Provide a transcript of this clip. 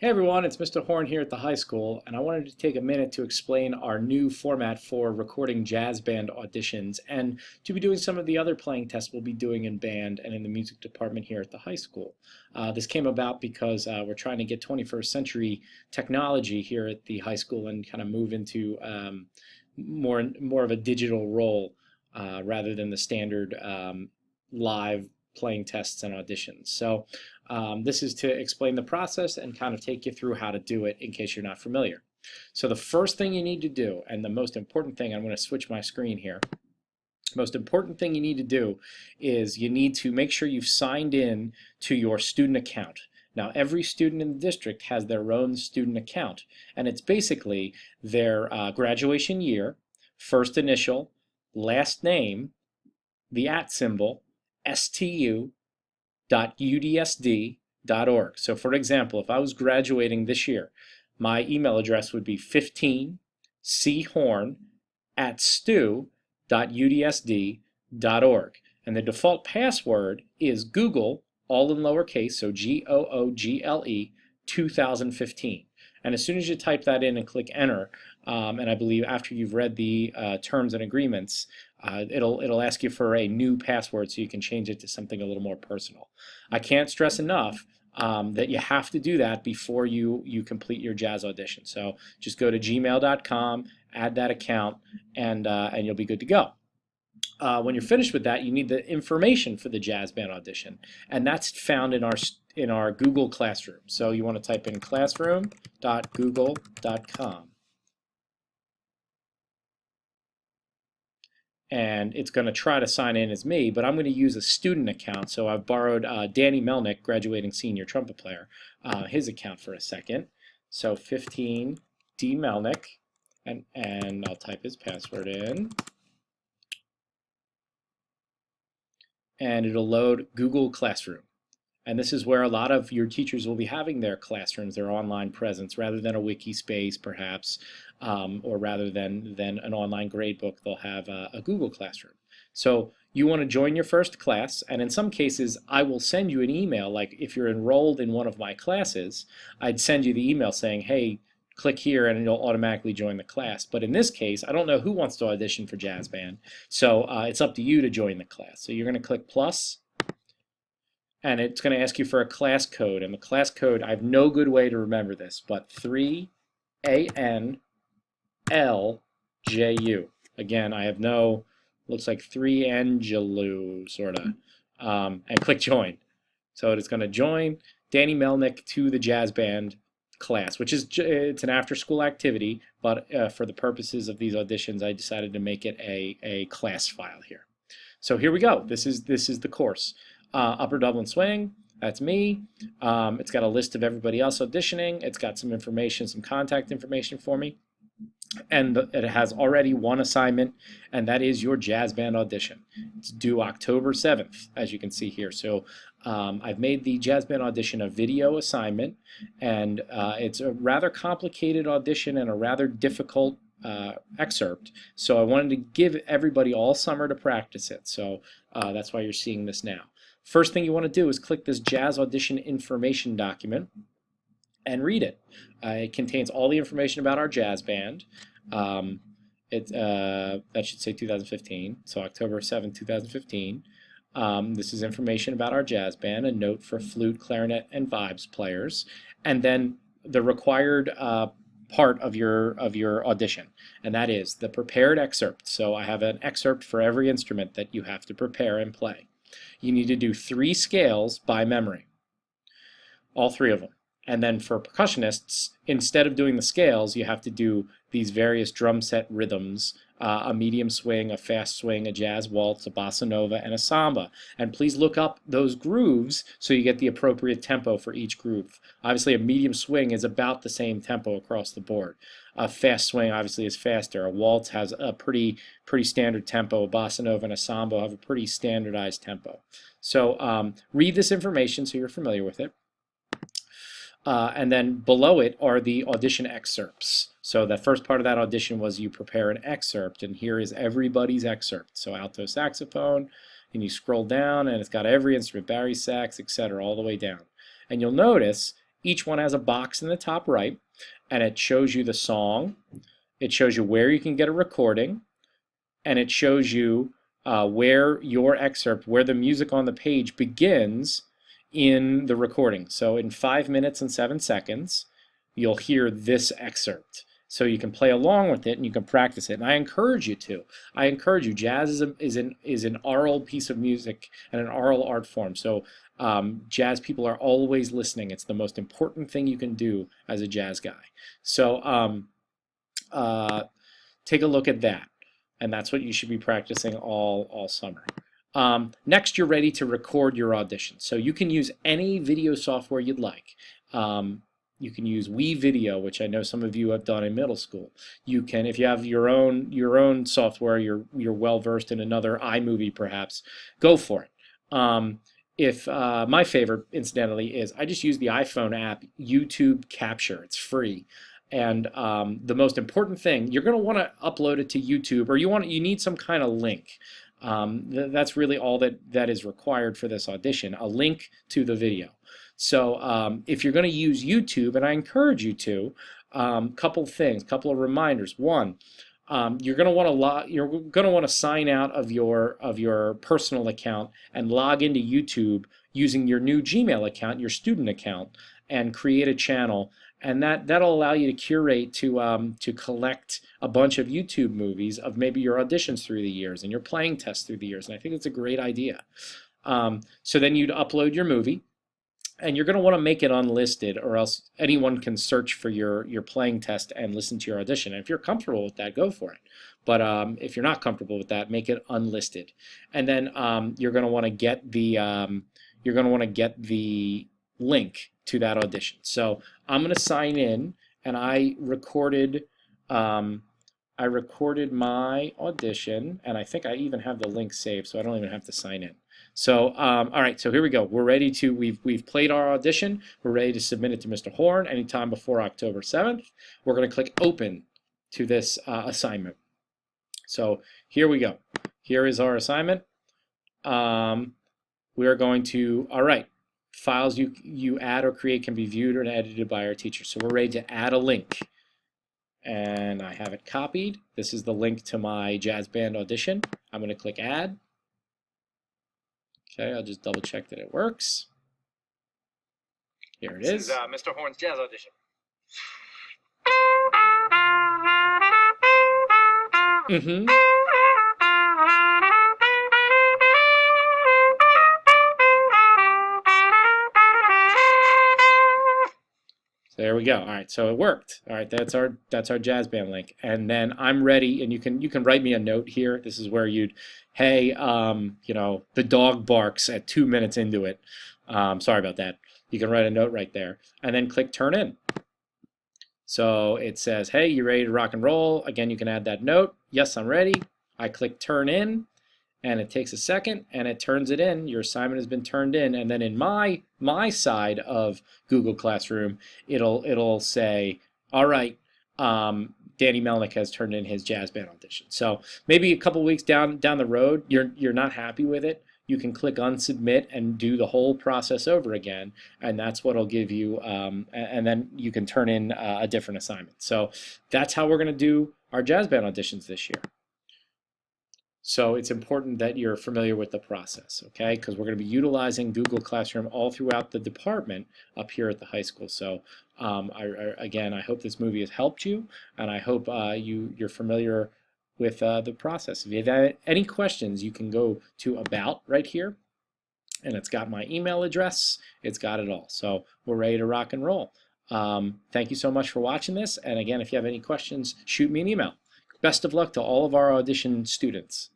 Hey everyone, it's Mr. Horn here at the high school, and I wanted to take a minute to explain our new format for recording jazz band auditions and to be doing some of the other playing tests we'll be doing in band and in the music department here at the high school. This came about because we're trying to get 21st century technology here at the high school and kind of move into more of a digital role rather than the standard live playing tests and auditions. So this is to explain the process and kind of take you through how to do it in case you're not familiar. So the first thing you need to do, and the most important thing, I'm going to switch my screen here. Most important thing you need to do is you need to make sure you've signed in to your student account. Now, every student in the district has their own student account, and it's basically their graduation year, first initial, last name, the @ symbol, stu.udsd.org. So for example, if I was graduating this year, my email address would be 15chorn@stu.udsd.org. And the default password is Google, all in lowercase, so Google 2015. And as soon as you type that in and click enter, and I believe after you've read the terms and agreements, it'll ask you for a new password so you can change it to something a little more personal. I can't stress enough that you have to do that before you complete your jazz audition. So just go to gmail.com, add that account, and you'll be good to go. When you're finished with that, you need the information for the jazz band audition, and that's found in our Google Classroom. So you want to type in classroom.google.com. And it's going to try to sign in as me, but I'm going to use a student account. So I've borrowed Danny Melnick, graduating senior trumpet player, his account for a second. So 15 D Melnick, and I'll type his password in. And it'll load Google Classroom. And this is where a lot of your teachers will be having their classrooms, their online presence, rather than a wiki space perhaps, or rather than an online gradebook, they'll have a Google Classroom. So you want to join your first class, and in some cases I will send you an email, like if you're enrolled in one of my classes, I'd send you the email saying, hey, click here and it'll automatically join the class. But in this case, I don't know who wants to audition for jazz band, so it's up to you to join the class. So you're going to click plus, and it's going to ask you for a class code. And the class code, I have no good way to remember this, but 3ANLJU. Again, I have no, looks like 3Angelu, sort of. And click join. So it's going to join Danny Melnick to the jazz band class, which is it's an after-school activity, but for the purposes of these auditions, I decided to make it a class file here. So here we go. This is the course. Upper Dublin Swing, that's me. It's got a list of everybody else auditioning. It's got some information, some contact information for me. And it has already one assignment, and that is your jazz band audition. It's due October 7th, as you can see here. So I've made the jazz band audition a video assignment, and it's a rather complicated audition and a rather difficult excerpt. So I wanted to give everybody all summer to practice it. So that's why you're seeing this now. First thing you want to do is click this jazz audition information document and read it. It contains all the information about our jazz band. That should say 2015, so October 7, 2015. This is information about our jazz band, a note for flute, clarinet, and vibes players, and then the required part of your audition, and that is the prepared excerpt. So I have an excerpt for every instrument that you have to prepare and play. You need to do 3 scales by memory, all 3 of them. And then for percussionists, instead of doing the scales, you have to do these various drum set rhythms, a medium swing, a fast swing, a jazz waltz, a bossa nova, and a samba. And please look up those grooves so you get the appropriate tempo for each groove. Obviously, a medium swing is about the same tempo across the board. A fast swing obviously is faster. A waltz has a pretty standard tempo. A bossa nova and a samba have a pretty standardized tempo. So read this information so you're familiar with it. And then below it are the audition excerpts. So the first part of that audition was you prepare an excerpt, and here is everybody's excerpt. So alto saxophone, and you scroll down and it's got every instrument, bari sax, etc., all the way down. And you'll notice Each one has a box in the top right, and it shows you the song, it shows you where you can get a recording, and it shows you where your excerpt, where the music on the page begins in the recording. So in 5 minutes and 7 seconds, you'll hear this excerpt. So you can play along with it and you can practice it. And I encourage you to. I encourage you. Jazz is an oral piece of music and an oral art form. So jazz people are always listening. It's the most important thing you can do as a jazz guy. So take a look at that. And that's what you should be practicing all summer. Next, you're ready to record your audition. So you can use any video software you'd like. You can use WeVideo, which I know some of you have done in middle school. You can, if you have your own software, you're well versed in another iMovie perhaps, go for it. My favorite, incidentally, is I just use the iPhone app YouTube Capture. It's free. And the most important thing, you're going to want to upload it to YouTube, or you need some kind of link. That's really all that is required for this audition, a link to the video. So if you're going to use YouTube, and I encourage you to, couple of reminders. One, you're going to want to sign out of your personal account and log into YouTube using your new Gmail account, your student account, and create a channel. And that'll allow you to curate to collect a bunch of YouTube movies of maybe your auditions through the years and your playing tests through the years. And I think it's a great idea. So then you'd upload your movie, and you're going to want to make it unlisted, or else anyone can search for your playing test and listen to your audition. And if you're comfortable with that, go for it. But if you're not comfortable with that, make it unlisted. And then you're going to want to get the link to that audition. So I'm going to sign in, and I recorded my audition, and I think I even have the link saved, so I don't even have to sign in. So all right, so here we go. We're ready to, we've played our audition. We're ready to submit it to Mr. Horn anytime before October 7th. We're going to click open to this assignment. So here we go. Here is our assignment. We are going to, all right, files you add or create can be viewed or edited by our teacher. So we're ready to add a link. And I have it copied. This is the link to my jazz band audition. I'm going to click add. Okay, I'll just double check that it works. Here it is. This is Mr. Horn's jazz audition. Mm-hmm. So there we go. All right, so it worked. All right, that's our jazz band link. And then I'm ready, and you can write me a note here. This is where you'd, hey, you know, the dog barks at 2 minutes into it. Sorry about that. You can write a note right there, and then click turn in. So it says, hey, you ready to rock and roll? Again, you can add that note. Yes, I'm ready. I click turn in, and it takes a second, and it turns it in. Your assignment has been turned in, and then in my side of Google Classroom, it'll say, all right, Danny Melnick has turned in his jazz band audition. So maybe a couple weeks down the road, you're not happy with it. You can click unsubmit and do the whole process over again, and that's what'll give you, and then you can turn in a different assignment. So that's how we're going to do our jazz band auditions this year. So it's important that you're familiar with the process, okay? Because we're going to be utilizing Google Classroom all throughout the department up here at the high school. So again, I hope this movie has helped you, and I hope you're familiar with the process. If you have any questions, you can go to About right here, and it's got my email address. It's got it all. So we're ready to rock and roll. Thank you so much for watching this, and again, if you have any questions, shoot me an email. Best of luck to all of our audition students.